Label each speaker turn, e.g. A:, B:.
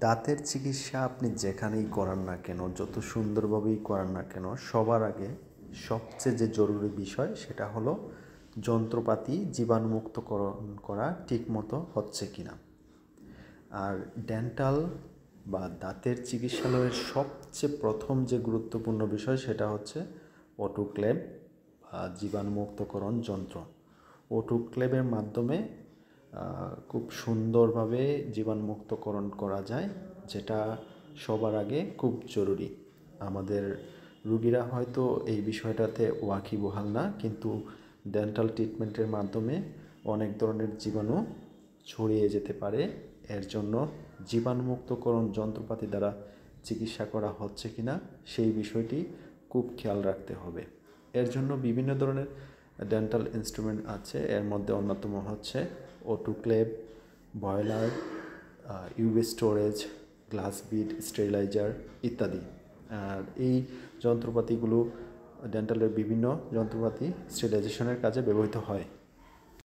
A: দাঁতের চিকিৎসা আপনি যেখানেই করান না কেন, যত সুন্দরভাবেই করান না কেন, সবার আগে সবচেয়ে যে জরুরি বিষয় সেটা হলো যন্ত্রপাতি জীবাণুমুক্তকরণ করা ঠিকমতো হচ্ছে কিনা। আর ডেন্টাল বা দাঁতের চিকিৎসালয়ের সবচেয়ে প্রথম যে গুরুত্বপূর্ণ বিষয় সেটা হচ্ছে অটোক্লেভ বা জীবাণুমুক্তকরণ যন্ত্র। অটোক্লেভের মাধ্যমে খুব সুন্দরভাবে জীবাণুমুক্তকরণ করা যায়, যেটা সবার আগে খুব জরুরি। আমাদের রুগীরা হয়তো এই বিষয়টাতে ওয়াকিবহাল না, কিন্তু ডেন্টাল ট্রিটমেন্টের মাধ্যমে অনেক ধরনের জীবাণু ছড়িয়ে যেতে পারে। এর জন্য জীবাণুমুক্তকরণ যন্ত্রপাতি দ্বারা চিকিৎসা করা হচ্ছে কিনা সেই বিষয়টি খুব খেয়াল রাখতে হবে। এর জন্য বিভিন্ন ধরনের ডেন্টাল ইনস্ট্রুমেন্ট আছে, এর মধ্যে অন্যতম হচ্ছে autoclave, boiler, UV storage, glass bead steriliser ইত্যাদি। আর এই যন্ত্রপাতিগুলো ডেন্টালের বিভিন্ন যন্ত্রপাতি স্টেরিলাইজেশনের কাজে ব্যবহৃত হয়।